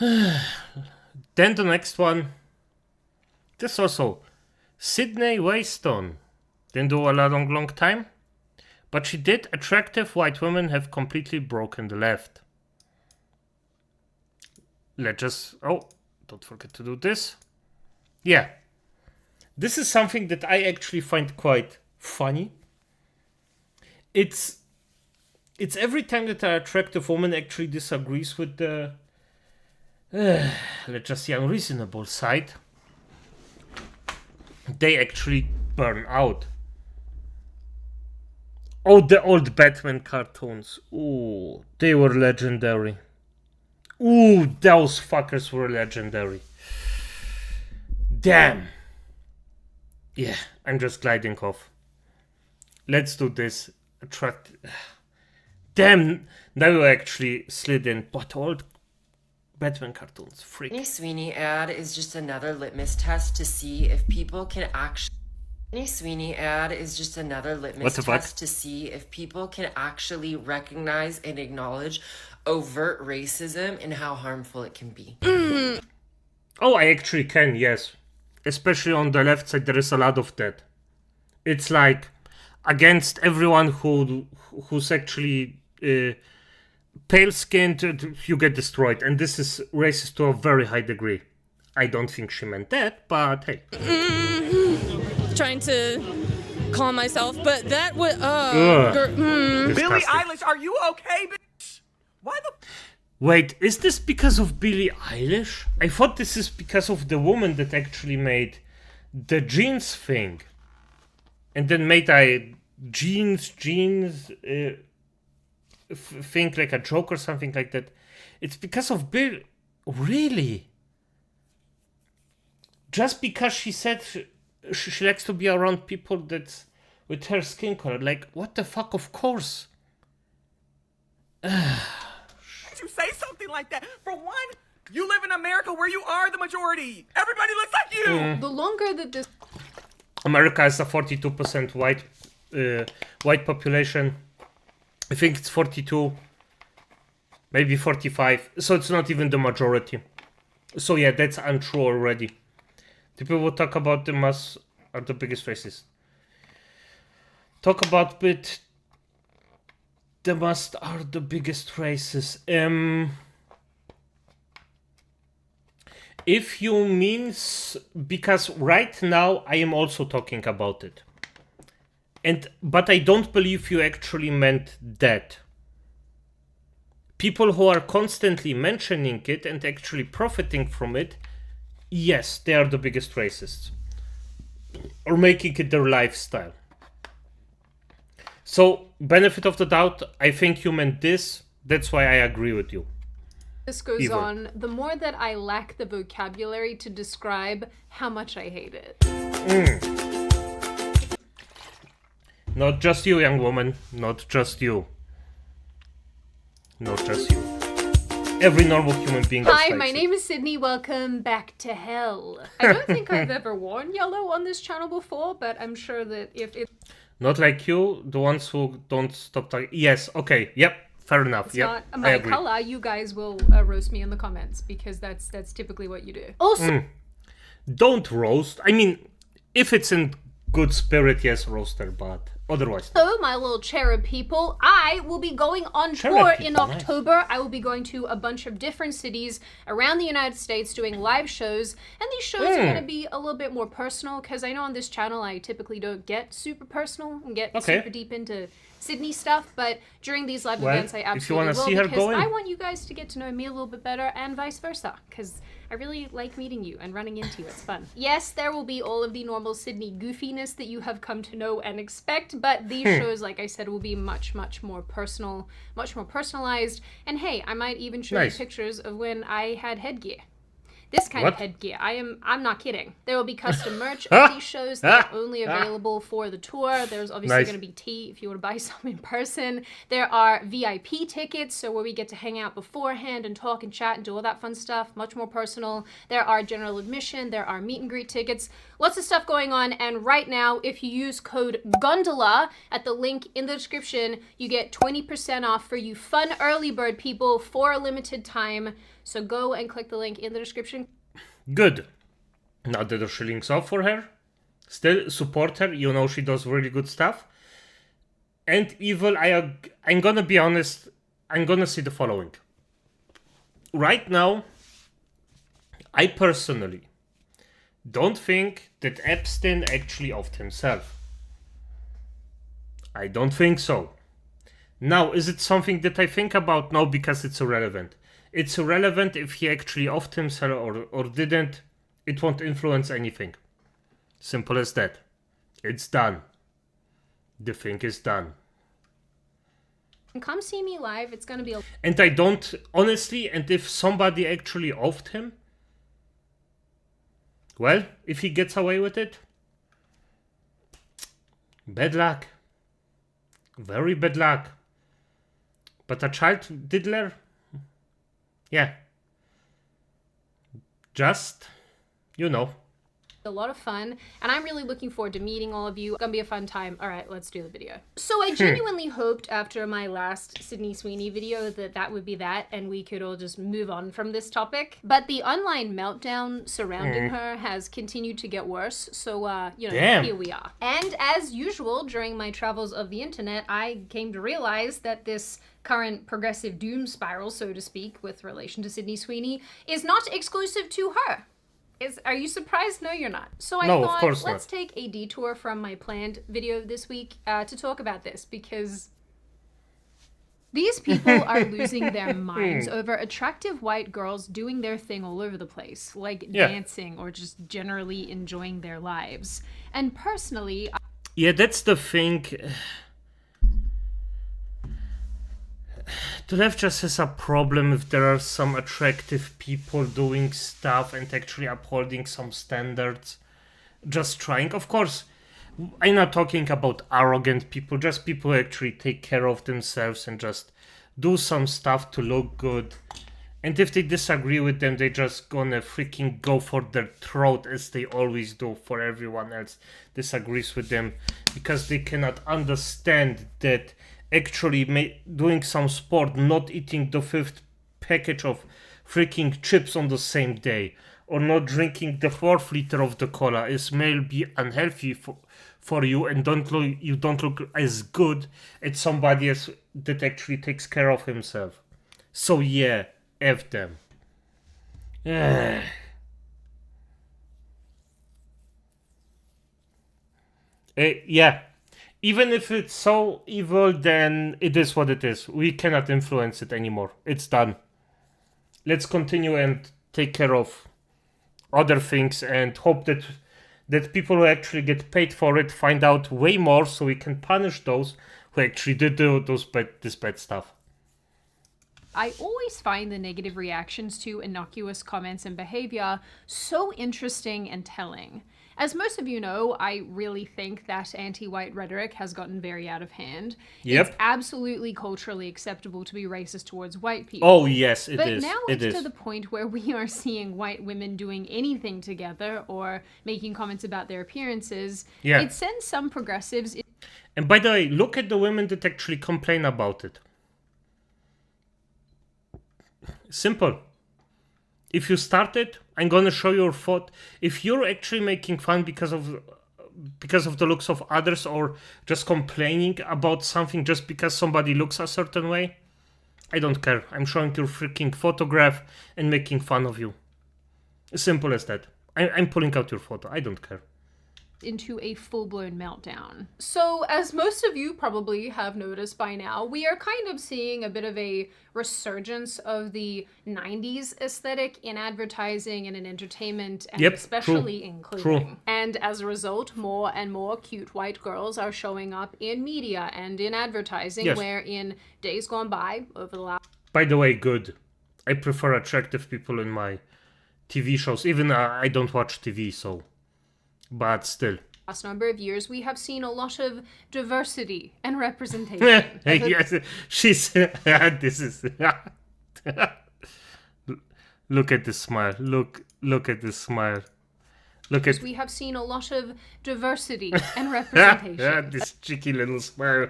Then the next one. This also. Sydney Waystone. Didn't do a long time. But she did. Attractive white women have completely broken the left. Let's just... Oh, don't forget to do this. Yeah. This is something that I actually find quite funny. It's every time that an attractive woman actually disagrees with the... let's just say unreasonable side. They actually burn out. Oh, the old Batman cartoons. Ooh, they were legendary. Ooh, those fuckers were legendary. Damn. Yeah, I'm just gliding off. Let's do this. Attract. Damn, now you actually slid in. But old Batman cartoons, freak. Any Sweeney ad is just another litmus test to see if people can actually. Any Sweeney ad is just another litmus test to see if people can actually recognize and acknowledge overt racism and how harmful it can be. Oh, I actually can, yes. Especially on the left side, there is a lot of that. It's like against everyone who's actually pale-skinned, you get destroyed, and this is racist to a very high degree. I don't think she meant that, but hey. Trying to calm myself, but that would Billie Eilish, are you okay, bitch? Why the... Wait, is this because of Billie Eilish? I thought this is because of the woman that actually made the jeans thing. And then made a jeans think like a joke or something like that. It's because of Bill. Really? Just because she said she likes to be around people that's with her skin color. Like, what the fuck? Of course. You say something like that? For one, you live in America where you are the majority. Everybody looks like you. The longer that this... America is a 42% white population. I think it's 42, maybe 45. So it's not even the majority. So yeah, that's untrue already. The people talk about the mass are the biggest racists. Talk about bit. The mass are the biggest racists. If you mean, because right now I am also talking about it. But I don't believe you actually meant that. People who are constantly mentioning it and actually profiting from it, yes, they are the biggest racists. Or making it their lifestyle. So, benefit of the doubt, I think you meant this. That's why I agree with you. This goes on, the more that I lack the vocabulary to describe how much I hate it. Not just you, young woman. Not just you. Not just you. Every normal human being. Hi, my name is Sydney. Welcome back to hell. I don't think I've ever worn yellow on this channel before, but I'm sure that if it... Not like you, the ones who don't stop talking. Yes, okay, yep, fair enough. It's yep, not my color. You guys will roast me in the comments because that's typically what you do. Also, don't roast. I mean, if it's in good spirit, yes, roast her, but otherwise. So, my little cherub people, I will be going on tour in October. Nice. I will be going to a bunch of different cities around the United States doing live shows. And these shows are going to be a little bit more personal because I know on this channel I typically don't get super personal and get super deep into Sydney stuff. But during these live events, I absolutely will because I want you guys to get to know me a little bit better and vice versa. Because I really like meeting you and running into you. It's fun. Yes, there will be all of the normal Sydney goofiness that you have come to know and expect, but these shows, like I said, will be much, much more personal, much more personalized. And hey, I might even show you pictures of when I had headgear. This kind of headgear. I'm not kidding. There will be custom merch at these shows that are only available for the tour. There's obviously going to be tea if you want to buy some in person. There are VIP tickets, so where we get to hang out beforehand and talk and chat and do all that fun stuff. Much more personal. There are general admission. There are meet and greet tickets. Lots of stuff going on. And right now, if you use code GONDOLA at the link in the description, you get 20% off for you fun early bird people for a limited time. So go and click the link in the description. Good. Now that the shilling's off for her, still support her. You know she does really good stuff. And Evil, I'm gonna be honest, I'm gonna say the following. Right now, I personally don't think that Epstein actually offed himself. I don't think so. Now, is it something that I think about? No, because it's irrelevant. It's irrelevant if he actually offed himself or didn't. It won't influence anything. Simple as that. It's done. The thing is done. Come see me live. It's gonna be a... And I don't, honestly, and if somebody actually offed him, well, if he gets away with it, bad luck. Very bad luck. But a child diddler? Yeah. Just, you know. A lot of fun, and I'm really looking forward to meeting all of you. It's gonna be a fun time. All right, let's do the video. So I genuinely hoped after my last Sydney Sweeney video that would be that, and we could all just move on from this topic. But the online meltdown surrounding her has continued to get worse. So, you know, Damn. Here we are. And as usual, during my travels of the internet, I came to realize that this current progressive doom spiral, so to speak, with relation to Sydney Sweeney, is not exclusive to her. Are you surprised? No, you're not. So I No, thought, of course let's not. take a detour from my planned video this week to talk about this, because these people are losing their minds over attractive white girls doing their thing all over the place, like dancing or just generally enjoying their lives. And personally... Yeah, that's the thing. The left just has a problem if there are some attractive people doing stuff and actually upholding some standards. Just trying. Of course, I'm not talking about arrogant people, just people who actually take care of themselves and just do some stuff to look good. And if they disagree with them, they just gonna freaking go for their throat, as they always do for everyone else disagrees with them, because they cannot understand that actually doing some sport, not eating the 5th package of freaking chips on the same day, or not drinking the 4th liter of the cola may be unhealthy for you, and you don't look as good as somebody else that actually takes care of himself. So yeah, F them. Yeah. Even if it's so evil, then it is what it is. We cannot influence it anymore. It's done. Let's continue and take care of other things and hope that people who actually get paid for it find out way more, so we can punish those who actually did this bad stuff. I always find the negative reactions to innocuous comments and behavior so interesting and telling. As most of you know, I really think that anti-white rhetoric has gotten very out of hand. Yep. It's absolutely culturally acceptable to be racist towards white people. Oh, yes, it is. But now it's to the point where we are seeing white women doing anything together or making comments about their appearances. Yeah. It sends some progressives... And by the way, look at the women that actually complain about it. Simple. If you start it, I'm gonna show your photo. If you're actually making fun because of the looks of others, or just complaining about something just because somebody looks a certain way, I don't care. I'm showing your freaking photograph and making fun of you. Simple as that. I'm pulling out your photo. I don't care. Into a full-blown meltdown. So, as most of you probably have noticed by now, we are kind of seeing a bit of a resurgence of the 90s aesthetic in advertising and in entertainment, and especially in clothing. And as a result, more and more cute white girls are showing up in media and in advertising, where in days gone by, over the last... By the way, good. I prefer attractive people in my TV shows. Even I don't watch TV, so... But still. Last number of years, we have seen a lot of diversity and representation. Yes, she's... this is... Look at this smile. Look at this smile. Look at... We have seen a lot of diversity and representation. This cheeky little smile.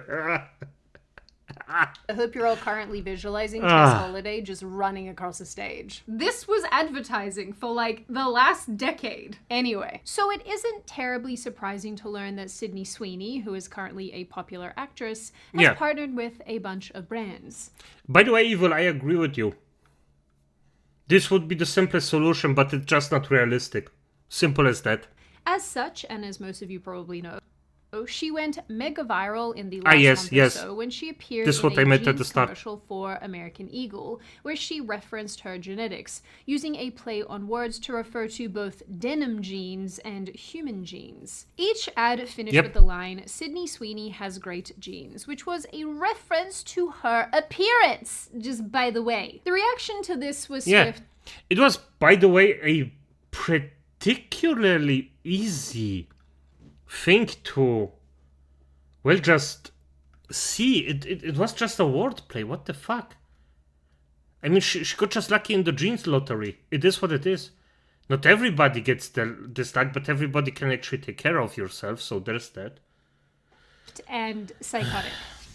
I hope you're all currently visualizing Tess Holiday just running across the stage. This was advertising for like the last decade. Anyway, so it isn't terribly surprising to learn that Sydney Sweeney, who is currently a popular actress, has partnered with a bunch of brands. By the way, Evil, I agree with you. This would be the simplest solution, but it's just not realistic. Simple as that. As such, and as most of you probably know, she went mega viral in the last month or so when she appeared in a jeans commercial for American Eagle, where she referenced her genetics, using a play on words to refer to both denim jeans and human jeans. Each ad finished with the line, "Sydney Sweeney has great genes," which was a reference to her appearance, just by the way. The reaction to this was swift. It was, by the way, a particularly easy thing to, well, just see. It was just a wordplay. What the fuck? I mean, she got just lucky in the jeans lottery. It is what it is. Not everybody gets this luck, but everybody can actually take care of yourself, so there's that. And psychotic.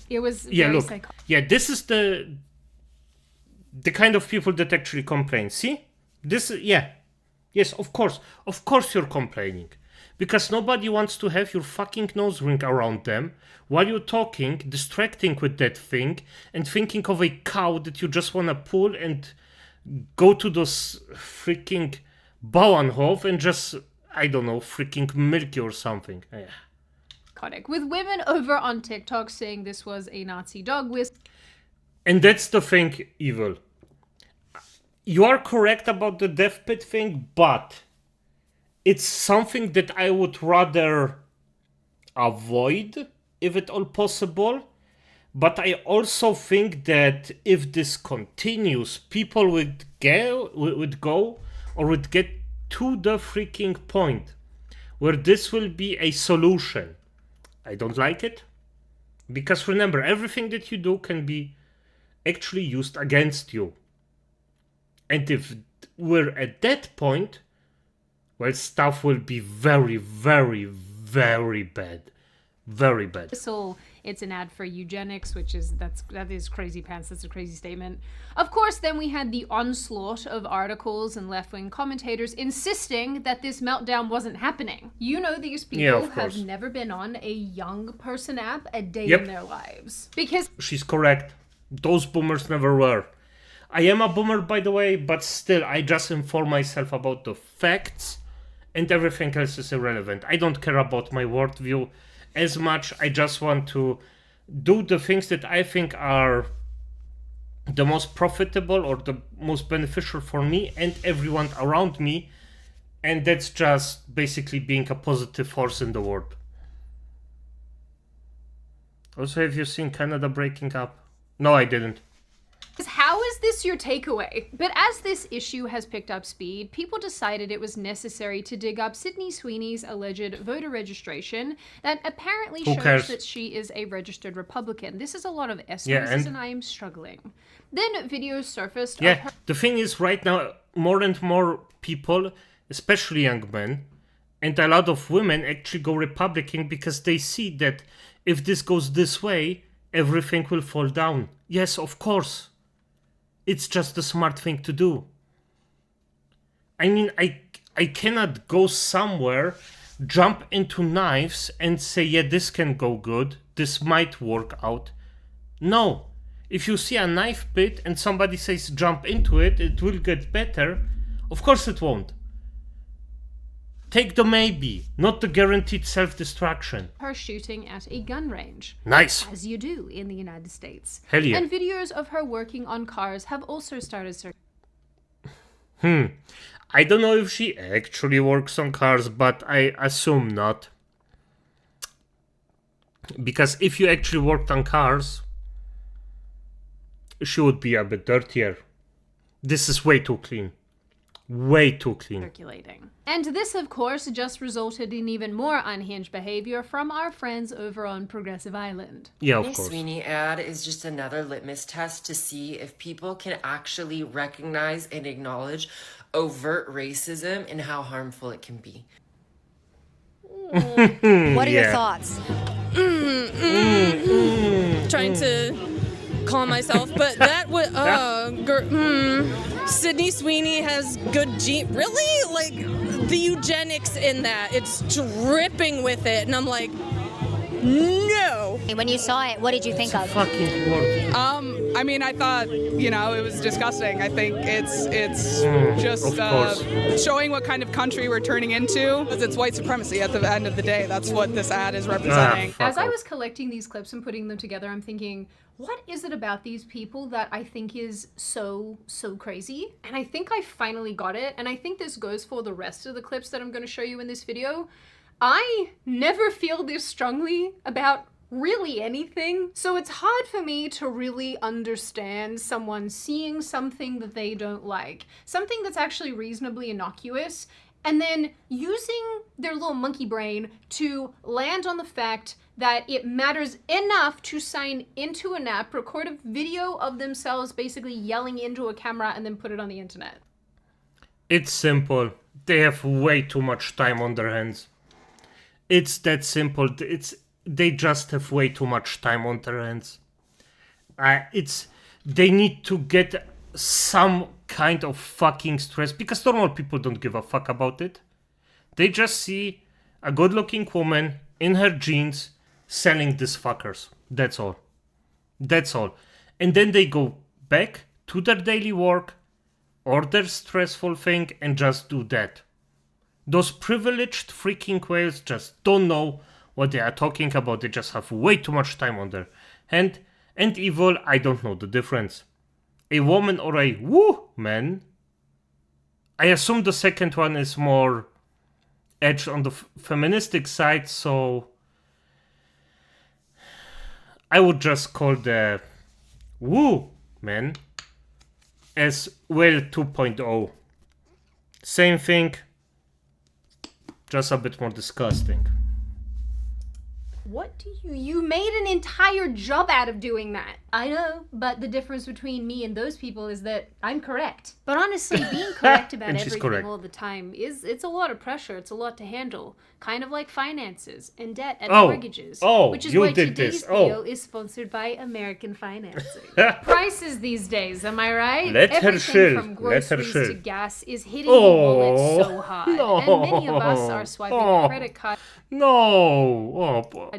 It was very psychotic. Yeah, this is the kind of people that actually complain. See? This, yes, of course you're complaining. Because nobody wants to have your fucking nose ring around them while you're talking, distracting with that thing, and thinking of a cow that you just want to pull and go to those freaking Bauernhof and just, I don't know, freaking milk you or something. With women over on TikTok saying this was a Nazi dog whistle. And that's the thing, Evil. You are correct about the death pit thing, but it's something that I would rather avoid, if at all possible. But I also think that if this continues, people would get to the freaking point where this will be a solution. I don't like it. Because remember, everything that you do can be actually used against you. And if we're at that point, well, stuff will be very, very, very bad. Very bad. So it's an ad for eugenics, that is crazy pants. That's a crazy statement. Of course, then we had the onslaught of articles and left-wing commentators insisting that this meltdown wasn't happening. You know, these people have never been on a young person app a day in their lives. Because she's correct. Those boomers never were. I am a boomer, by the way, but still, I just inform myself about the facts, and everything else is irrelevant. I don't care about my worldview as much. I just want to do the things that I think are the most profitable or the most beneficial for me and everyone around me, and that's just basically being a positive force in the world. Also, have you seen Canada breaking up? No, I didn't. How is this your takeaway? But as this issue has picked up speed, people decided it was necessary to dig up Sydney Sweeney's alleged voter registration that apparently shows that she is a registered Republican. This is a lot of S-words and I am struggling. Then videos surfaced of her. The thing is, right now, more and more people, especially young men, and a lot of women actually go Republican because they see that if this goes this way, everything will fall down. Yes, of course. It's just the smart thing to do. I mean, I cannot go somewhere, jump into knives and say, yeah, this can go good, this might work out. No. If you see a knife pit and somebody says jump into it, it will get better, of course it won't. Take the maybe, not the guaranteed self-destruction. Her shooting at a gun range. Nice. As you do in the United States. Hell yeah. And videos of her working on cars have also started circulating. I don't know if she actually works on cars, but I assume not. Because if you actually worked on cars, she would be a bit dirtier. This is way too clean. Way too clean. Circulating. And this, of course, just resulted in even more unhinged behavior from our friends over on Progressive Island. Yeah, of course. The Sweeney ad is just another litmus test to see if people can actually recognize and acknowledge overt racism and how harmful it can be. What are your thoughts? Trying to calm myself, but that would Sydney Sweeney has good really? Like the eugenics in that. It's dripping with it, and I'm like, no. When you saw it, what did you think of? Fucking word. I mean, I thought, you know, it was disgusting. I think it's just showing what kind of country we're turning into. Because it's white supremacy at the end of the day. That's what this ad is representing. As I was collecting these clips and putting them together, I'm thinking, what is it about these people that I think is so crazy? And I think I finally got it. And I think this goes for the rest of the clips that I'm going to show you in this video. I never feel this strongly about really anything. So it's hard for me to really understand someone seeing something that they don't like, something that's actually reasonably innocuous, and then using their little monkey brain to land on the fact that it matters enough to sign into an app, record a video of themselves basically yelling into a camera, and then put it on the internet. It's simple. They have way too much time on their hands. It's that simple. They just have way too much time on their hands. They need to get some kind of fucking stress, because normal people don't give a fuck about it. They just see a good-looking woman in her jeans selling these fuckers. That's all. That's all. And then they go back to their daily work or their stressful thing and just do that. Those privileged freaking whales just don't know what they are talking about. They just have way too much time on their hand. And evil, I don't know the difference. A woman or a man? I assume the second one is more edge on the feministic side, so I would just call the man as well 2.0. Same thing, just a bit more disgusting. What do you made an entire job out of doing that. I know, but the difference between me and those people is that I'm correct. But honestly, being correct about everything all the time it's a lot of pressure. It's a lot to handle. Kind of like finances and debt and mortgages. Which is why today's video is sponsored by American Financing. Prices these days, am I right? Everything from groceries to gas is hitting the wallet so hard. And many of us are swiping a credit card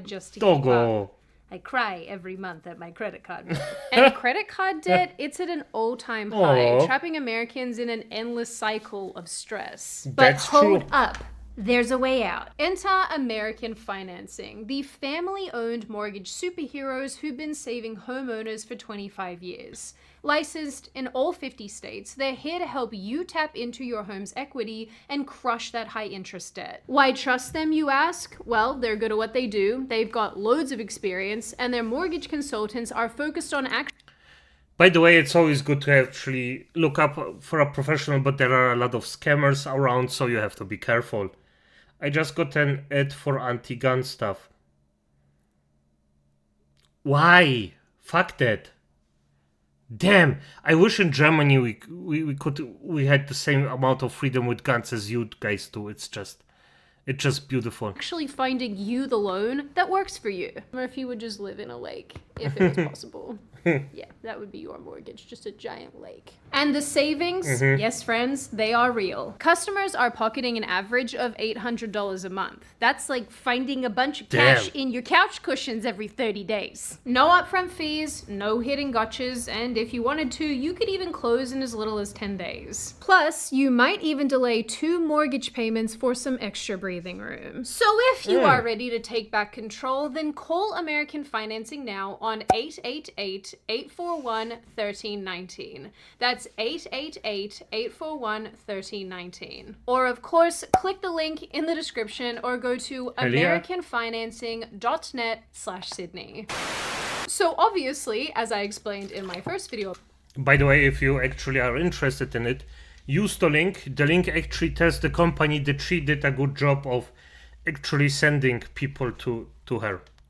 just to keep up. I cry every month at my credit card bill. And credit card debt, it's at an all-time high, trapping Americans in an endless cycle of stress. But hold up. There's a way out. Enter American Financing, the family-owned mortgage superheroes who've been saving homeowners for 25 years. Licensed in all 50 states, they're here to help you tap into your home's equity and crush that high interest debt. Why trust them, you ask? Well, they're good at what they do, they've got loads of experience, and their mortgage consultants are focused on By the way, it's always good to actually look up for a professional, but there are a lot of scammers around, so you have to be careful. I just got an ad for anti-gun stuff. Why? Fuck that. Damn, I wish in Germany we had the same amount of freedom with guns as you guys do. It's just beautiful. Actually finding you the loan that works for you. Or if you would just live in a lake, if it was possible. Yeah, that would be your mortgage, just a giant lake. And the savings, yes friends, they are real. Customers are pocketing an average of $800 a month. That's like finding a bunch of cash in your couch cushions every 30 days. No upfront fees, no hidden gotchas, and if you wanted to, you could even close in as little as 10 days. Plus, you might even delay 2 mortgage payments for some extra breathing room. So if you are ready to take back control, then call American Financing now on 888-841-1319. That's 888-841-1319. Or of course, click the link in the description or go to americanfinancing.net/Sydney. So obviously, as I explained in my first video. By the way, if you actually are interested in it, use the link. The link actually tells the company that she did a good job of actually sending people to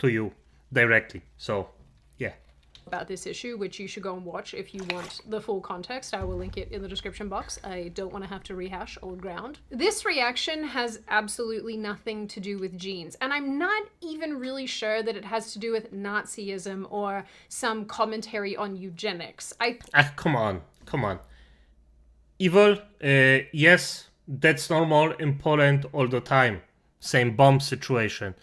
you directly. So, yeah. about this issue, which you should go and watch if you want the full context. I will link it in the description box. I don't want to have to rehash old ground. This reaction has absolutely nothing to do with genes, and I'm not even really sure that it has to do with Nazism or some commentary on eugenics. Come on. Evil, yes, that's normal in Poland all the time. Same bomb situation.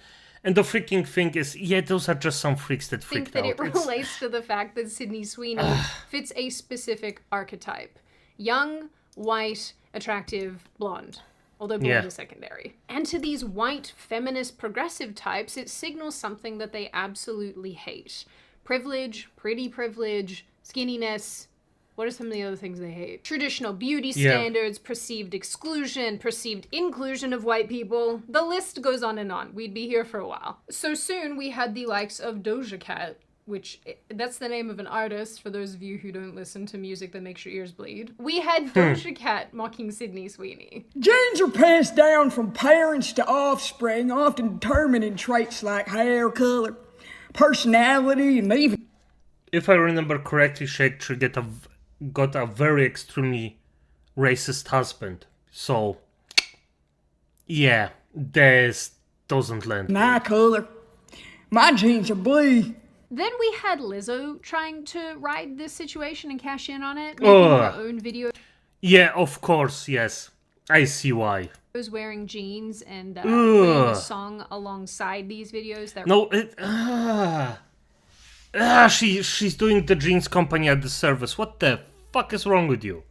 And the freaking thing is, yeah, those are just some freaks that freaked out. I think that it relates to the fact that Sydney Sweeney fits a specific archetype. Young, white, attractive, blonde. Although blonde is secondary. And to these white, feminist, progressive types, it signals something that they absolutely hate. Privilege, pretty privilege, skinniness. What are some of the other things they hate? Traditional beauty standards, perceived exclusion, perceived inclusion of white people. The list goes on and on. We'd be here for a while. So soon we had the likes of Doja Cat, which that's the name of an artist for those of you who don't listen to music that makes your ears bleed. We had Doja Cat mocking Sydney Sweeney. Genes are passed down from parents to offspring, often determining traits like hair color, personality, and even... If I remember correctly, she actually got a very extremely racist husband. So, yeah, this doesn't land. My color. My genes are blue. Then we had Lizzo trying to ride this situation and cash in on it, making her own video. Yeah, of course, yes. I see why. Was wearing jeans and playing a song alongside these videos. She's doing the jeans company a disservice. What the fuck is wrong with you?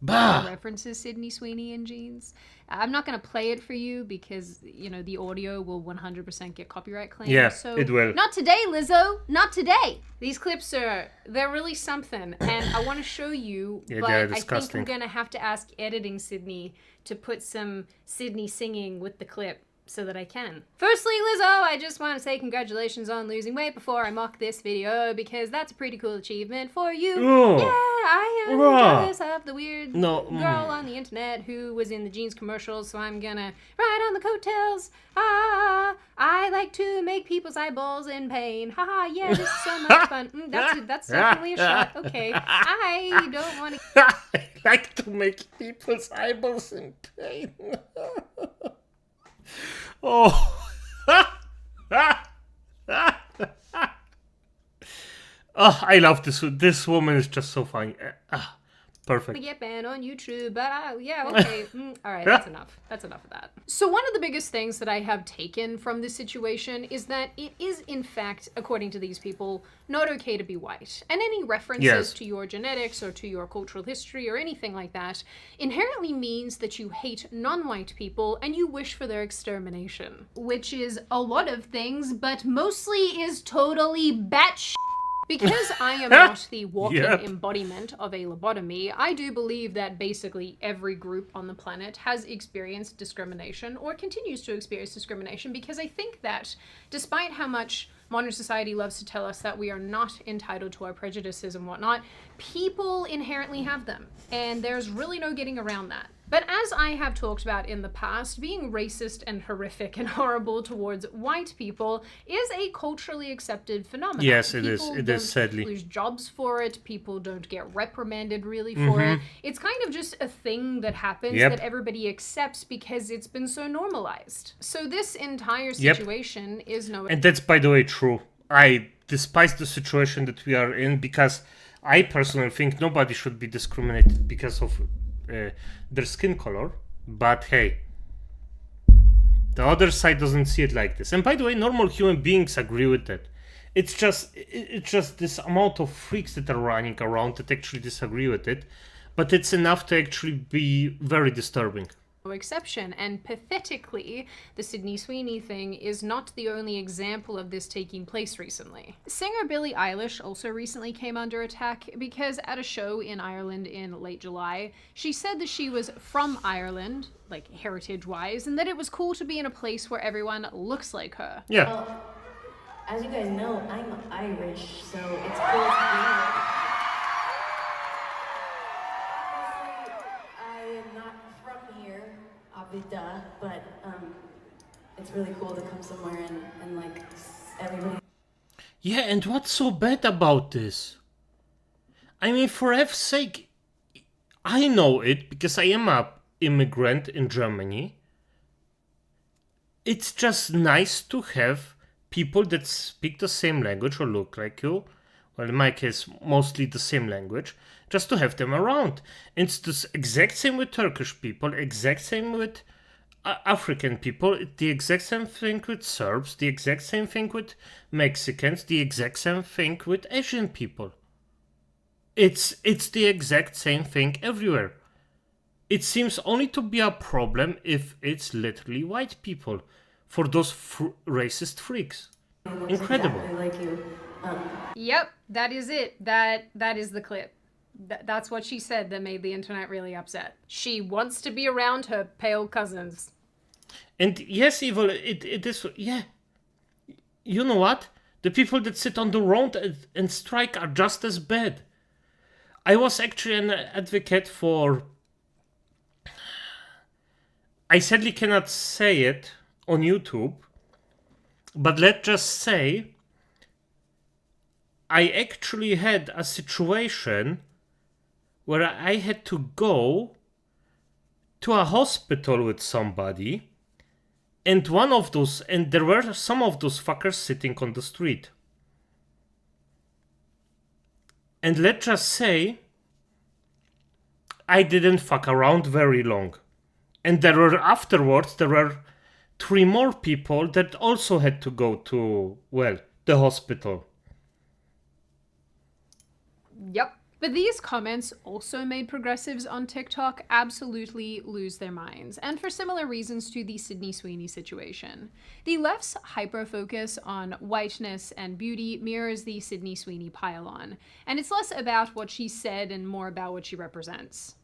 References Sydney Sweeney in jeans. I'm not going to play it for you because, you know, the audio will 100% get copyright claims. Yeah, so it will. Not today, Lizzo. Not today. These clips they're really something. And I want to show you, but I think I'm going to have to ask editing Sydney to put some Sydney singing with the clip so that I can. Firstly, Lizzo, I just want to say congratulations on losing weight before I mock this video because that's a pretty cool achievement for you. Yeah, I am jealous of the weird girl on the internet who was in the jeans commercials, so I'm gonna ride on the coattails. I like to make people's eyeballs in pain. Haha, yeah, this is so much fun. That's definitely a shot. Okay, I don't want to... I like to make people's eyeballs in pain. Oh. I love this. This woman is just so funny. Perfect. Get banned on YouTube, but yeah, okay. All right, that's enough. That's enough of that. So one of the biggest things that I have taken from this situation is that it is, in fact, according to these people, not okay to be white. And any references to your genetics or to your cultural history or anything like that inherently means that you hate non-white people and you wish for their extermination. Which is a lot of things, but mostly is totally batshit. Because I am not the walking embodiment of a lobotomy, I do believe that basically every group on the planet has experienced discrimination or continues to experience discrimination, because I think that despite how much modern society loves to tell us that we are not entitled to our prejudices and whatnot, people inherently have them, and there's really no getting around that. But as I have talked about in the past, being racist and horrific and horrible towards white people is a culturally accepted phenomenon. Yes, it is. It is, sadly. People lose jobs for it. People don't get reprimanded really for it. It's kind of just a thing that happens that everybody accepts because it's been so normalized. So this entire situation is no... And that's, by the way, true. I despise the situation that we are in because I personally think nobody should be discriminated because of their skin color, but hey, the other side doesn't see it like this. And by the way, normal human beings agree with that. It's just this amount of freaks that are running around that actually disagree with it, but it's enough to actually be very disturbing. Exception, and pathetically, the Sydney Sweeney thing is not the only example of this taking place recently. Singer Billie Eilish also recently came under attack because at a show in Ireland in late July, she said that she was from Ireland, like heritage-wise, and that it was cool to be in a place where everyone looks like her. Yeah. Well, as you guys know, I'm Irish, so it's cool to be here. Duh, but it's really cool to come somewhere and like everybody. Yeah, and what's so bad about this? I mean, for F's sake, I know it because I am an immigrant in Germany. It's just nice to have people that speak the same language or look like you. Well, in my case, mostly the same language. Just to have them around. It's the exact same with Turkish people, exact same with African people, the exact same thing with Serbs, the exact same thing with Mexicans, the exact same thing with Asian people. It's the exact same thing everywhere. It seems only to be a problem if it's literally white people, for those racist freaks. Incredible. Exactly like you. Yep, that is it. That is the clip. That's what she said that made the internet really upset. She wants to be around her pale cousins. And yes, Evil, it is, yeah. You know what? The people that sit on the road and strike are just as bad. I was actually an advocate for... I sadly cannot say it on YouTube, but let's just say I actually had a situation where I had to go to a hospital with somebody, and there were some of those fuckers sitting on the street. And let's just say I didn't fuck around very long. And afterwards there were 3 more people that also had to go to, well, the hospital. Yep. But these comments also made progressives on TikTok absolutely lose their minds, and for similar reasons to the Sydney Sweeney situation. The left's hyper-focus on whiteness and beauty mirrors the Sydney Sweeney pile-on, and it's less about what she said and more about what she represents.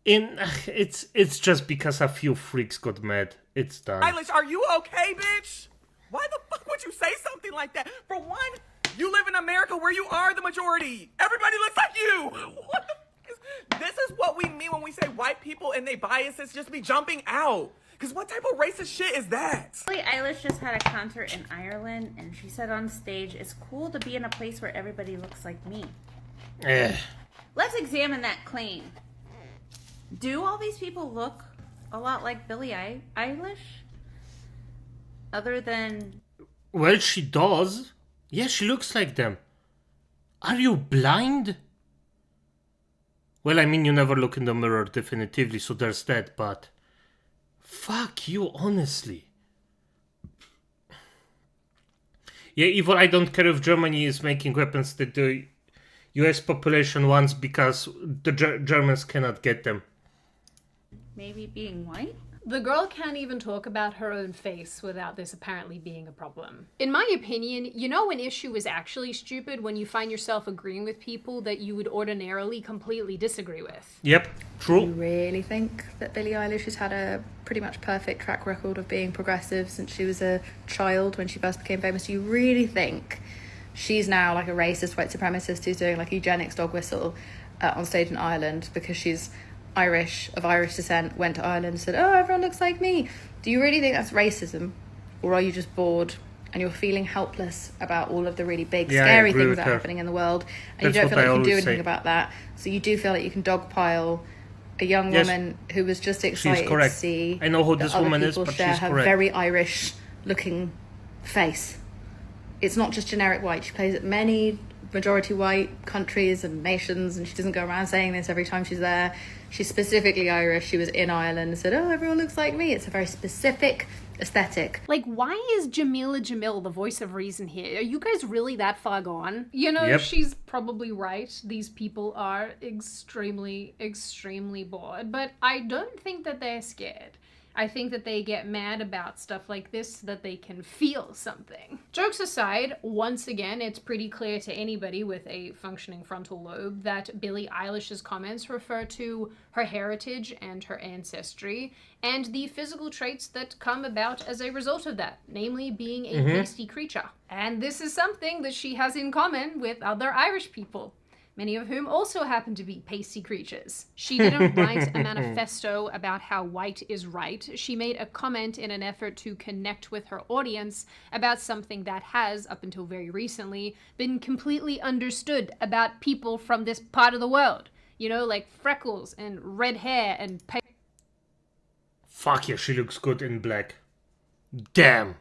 It's just because a few freaks got mad. It's done. Lich, are you okay, bitch? Why the fuck would you say something like that? For one, you live in America where you are the majority. Everybody looks like you. What the fuck this is what we mean when we say white people and they biases just be jumping out. Because what type of racist shit is that? Billie Eilish just had a concert in Ireland, and she said on stage, "It's cool to be in a place where everybody looks like me." Let's examine that claim. Do all these people look a lot like Billie Eilish? Other than... Well, she does. Yeah, she looks like them. Are you blind? Well, I mean, you never look in the mirror, definitively, so there's that, but... Fuck you, honestly. Yeah, Evil, I don't care if Germany is making weapons that the US population wants because the Germans cannot get them. Maybe being white? The girl can't even talk about her own face without this apparently being a problem. In my opinion, you know an issue is actually stupid when you find yourself agreeing with people that you would ordinarily completely disagree with. Yep, true. Do you really think that Billie Eilish has had a pretty much perfect track record of being progressive since she was a child when she first became famous? Do you really think she's now like a racist white supremacist who's doing like eugenics dog whistle on stage in Ireland because she's Irish, of Irish descent, went to Ireland and said, "Oh, everyone looks like me"? Do you really think that's racism? Or are you just bored and you're feeling helpless about all of the really big, scary things that are happening in the world, and you don't feel like you can do anything about that? So you do feel like you can dogpile a young woman who was just excited to see I know who this woman is, but share she's her correct. very Irish-looking face. It's not just generic white. She plays at many majority white countries and nations, and she doesn't go around saying this every time she's there. She's specifically Irish. She was in Ireland and said, "Oh, everyone looks like me." It's a very specific aesthetic. Like, why is Jamila Jamil the voice of reason here? Are you guys really that far gone? You know, she's probably right. These people are extremely, extremely bored, but I don't think that they're scared. I think that they get mad about stuff like this so that they can feel something. Jokes aside, once again, it's pretty clear to anybody with a functioning frontal lobe that Billie Eilish's comments refer to her heritage and her ancestry, and the physical traits that come about as a result of that, namely being a pasty creature. And this is something that she has in common with other Irish people. many of whom also happen to be pasty creatures. She didn't write a manifesto about how white is right. She made a comment in an effort to connect with her audience about something that has, up until very recently, been completely understood about people from this part of the world. You know, like freckles and red hair and... Fuck yeah, she looks good in black. Damn.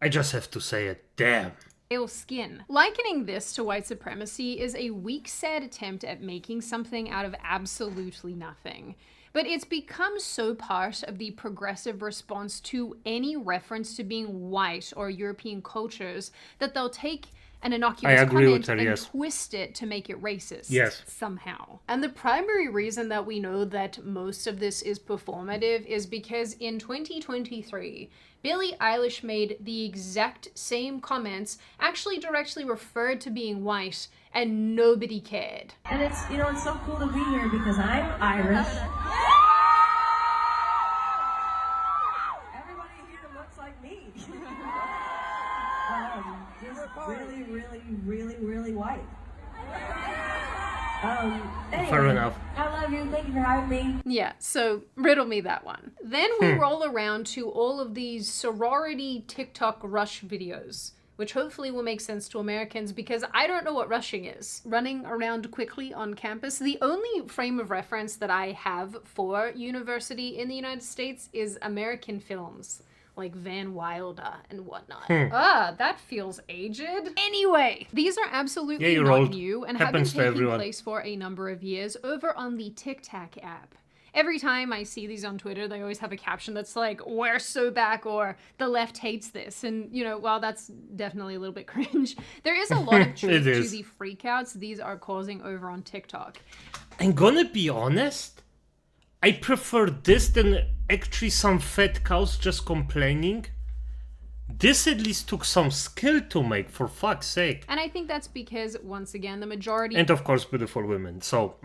I just have to say it. Damn. Pale skin. Likening this to white supremacy is a weak, sad attempt at making something out of absolutely nothing. But it's become so part of the progressive response to any reference to being white or European cultures that they'll take an innocuous comment and twist it to make it racist somehow. And the primary reason that we know that most of this is performative is because in 2023, Billie Eilish made the exact same comments, actually directly referred to being white, and nobody cared. And it's, you know, it's so cool to be here because I'm Irish. Everybody here looks like me. Just really white. Anyway, fair enough. I love you. Thank you for having me. Yeah, so riddle me that one. Then we roll around to all of these sorority TikTok rush videos, which hopefully will make sense to Americans because I don't know what rushing is. Running around quickly on campus. The only frame of reference that I have for university in the United States is American films, like Van Wilder and whatnot. That feels aged. Anyway, these are absolutely not new and have been taking place for a number of years over on the TikTok app. Every time I see these on Twitter, they always have a caption that's like, "We're so back," or "The left hates this." And, you know, while that's definitely a little bit cringe, there is a lot of truth to the freakouts these are causing over on TikTok. I'm gonna be honest. I prefer this than actually some fat cows just complaining. This at least took some skill to make, for fuck's sake. And I think that's because, once again, the majority... And of course, beautiful women, so...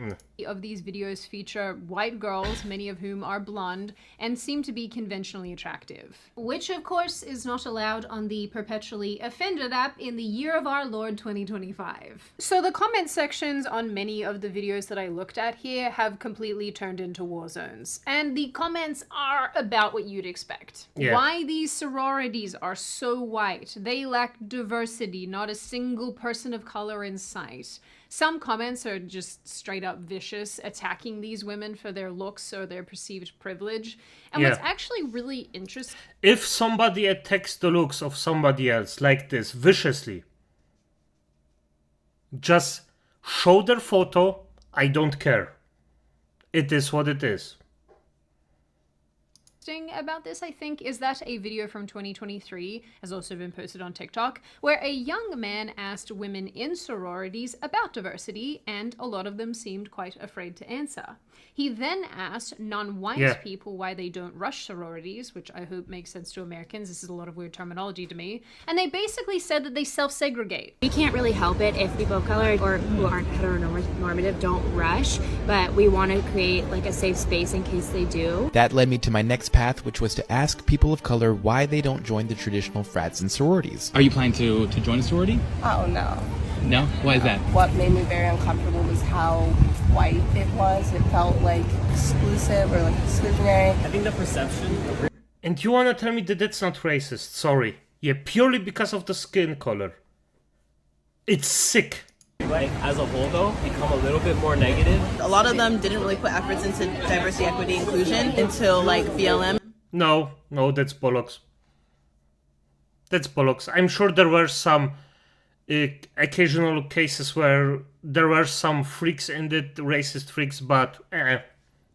of these videos feature white girls, many of whom are blonde, and seem to be conventionally attractive. Which, of course, is not allowed on the perpetually offended app in the year of our Lord 2025. So the comment sections on many of the videos that I looked at here have completely turned into war zones. And the comments are about what you'd expect. Yeah. Why these sororities are so white. They lack diversity, not a single person of color in sight. Some comments are just straight up vicious, attacking these women for their looks or their perceived privilege. And what's actually really interesting... If somebody attacks the looks of somebody else like this, viciously, just show their photo, I don't care. It is what it is. About this, I think, is that a video from 2023 has also been posted on TikTok where a young man asked women in sororities about diversity, and a lot of them seemed quite afraid to answer. He then asked non-white people why they don't rush sororities, which I hope makes sense to Americans. This is a lot of weird terminology to me. And they basically said that they self-segregate. We can't really help it if people of color or who aren't heteronormative don't rush, but we want to create like a safe space in case they do. That led me to my next path, which was to ask people of color why they don't join the traditional frats and sororities. Are you planning to join a sorority? Oh, no. No? Why is that? What made me very uncomfortable was how white it was. It felt like exclusive or like exclusionary. I think the perception... And you wanna tell me that that's not racist? Sorry. Yeah, purely because of the skin color. It's sick. Like, as a whole, though, become a little bit more negative. A lot of them didn't really put efforts into diversity, equity, inclusion until, like, BLM. No, that's bollocks. That's bollocks. I'm sure there were some occasional cases where there were some freaks in it, racist freaks, but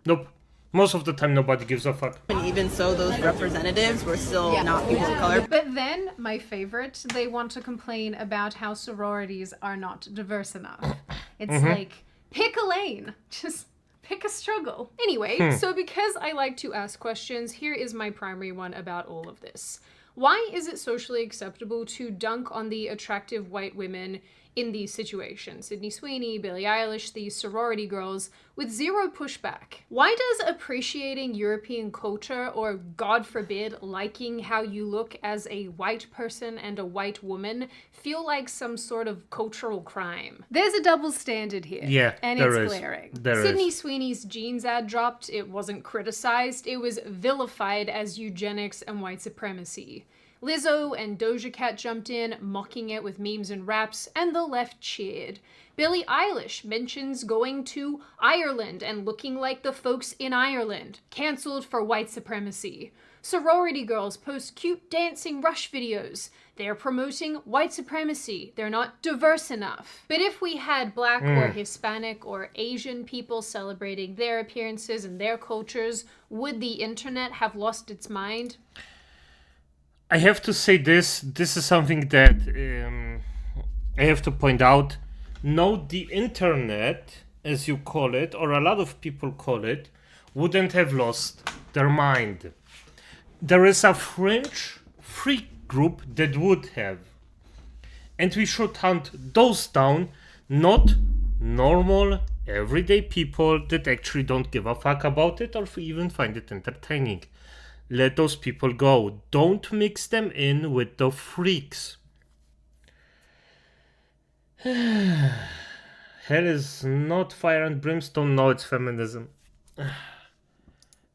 nope. Most of the time, nobody gives a fuck. And even so, those representatives were still not people of color. But then, my favorite, they want to complain about how sororities are not diverse enough. It's like, pick a lane. Just pick a struggle. Anyway, so because I like to ask questions, here is my primary one about all of this. Why is it socially acceptable to dunk on the attractive white women in these situations. Sydney Sweeney, Billie Eilish, these sorority girls, with zero pushback. Why does appreciating European culture, or God forbid, liking how you look as a white person and a white woman, feel like some sort of cultural crime? There's a double standard here. Yeah, and there it's is. glaring. There Sydney is. Sweeney's jeans ad dropped. It wasn't criticized. It was vilified as eugenics and white supremacy. Lizzo and Doja Cat jumped in, mocking it with memes and raps, and the left cheered. Billie Eilish mentions going to Ireland and looking like the folks in Ireland, cancelled for white supremacy. Sorority girls post cute dancing Rush videos. They're promoting white supremacy. They're not diverse enough. But if we had Black or Hispanic or Asian people celebrating their appearances and their cultures, would the internet have lost its mind? I have to say this is something that I have to point out. No, the internet, as you call it, or a lot of people call it, wouldn't have lost their mind. There is a fringe freak group that would have. And we should hunt those down, not normal, everyday people that actually don't give a fuck about it or even find it entertaining. Let those people go. Don't mix them in with the freaks. Hell is not fire and brimstone. No, it's feminism.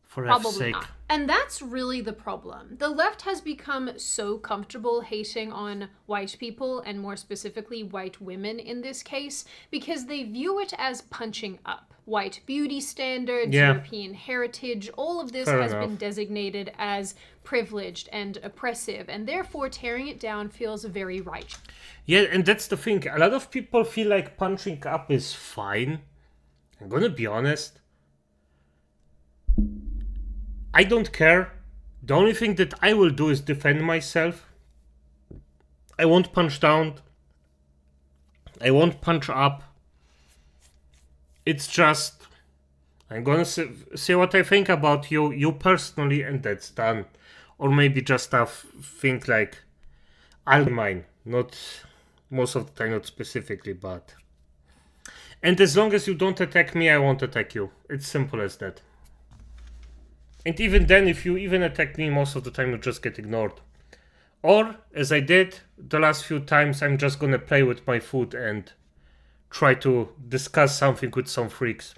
For F's Probably sake. not. And that's really the problem. The left has become so comfortable hating on white people, and more specifically white women in this case, because they view it as punching up. White beauty standards, European heritage, all of this has been designated as privileged and oppressive, and therefore tearing it down feels very right. Yeah, and that's the thing. A lot of people feel like punching up is fine. I'm gonna be honest. I don't care. The only thing that I will do is defend myself. I won't punch down. I won't punch up. It's just, I'm gonna say what I think about you personally, and that's done. Or maybe just a thing like, I'll mine. Not most of the time, not specifically, but. And as long as you don't attack me, I won't attack you. It's simple as that. And even then, if you even attack me, most of the time you just get ignored. Or, as I did the last few times, I'm just gonna play with my food and try to discuss something with some freaks.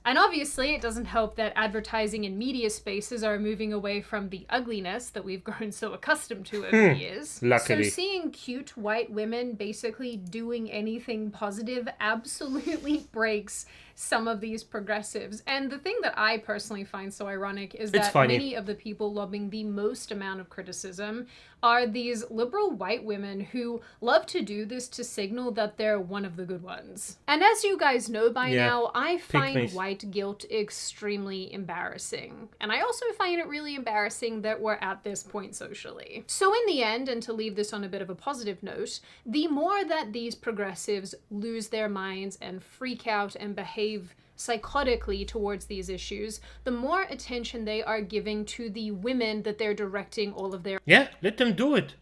And obviously, it doesn't help that advertising and media spaces are moving away from the ugliness that we've grown so accustomed to over the years. Luckily. So seeing cute white women basically doing anything positive absolutely breaks some of these progressives. And the thing that I personally find so ironic is that many of the people lobbing the most amount of criticism are these liberal white women who love to do this to signal that they're one of the good ones. And as you guys know by now, I find white guilt extremely embarrassing. And I also find it really embarrassing that we're at this point socially. So in the end, and to leave this on a bit of a positive note, the more that these progressives lose their minds and freak out and behave psychotically towards these issues, the more attention they are giving to the women that they're directing all of their... Yeah, let them do it.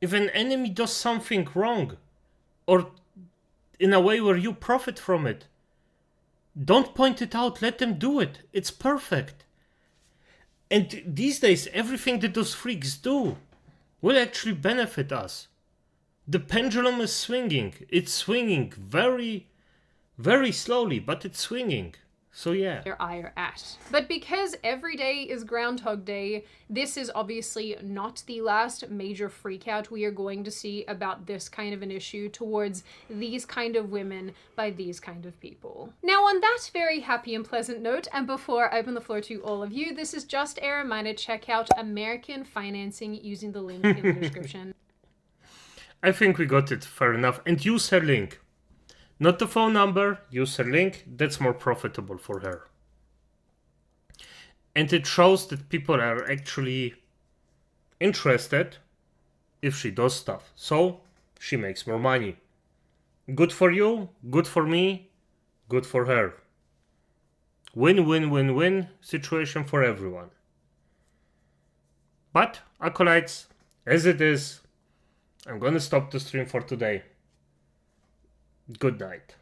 If an enemy does something wrong, or in a way where you profit from it, don't point it out, let them do it. It's perfect. And these days, everything that those freaks do will actually benefit us. The pendulum is swinging. It's swinging very, very slowly, but it's swinging. So yeah. Their ire at. But because every day is Groundhog Day, this is obviously not the last major freakout we are going to see about this kind of an issue towards these kind of women by these kind of people. Now on that very happy and pleasant note, and before I open the floor to all of you, this is just a reminder, check out American Financing using the link in the description. I think we got it fair enough. And use her link. Not the phone number, use her link, that's more profitable for her. And it shows that people are actually interested if she does stuff. So, she makes more money. Good for you, good for me, good for her. Win-win-win-win situation for everyone. But, acolytes, as it is, I'm gonna stop the stream for today. Good night.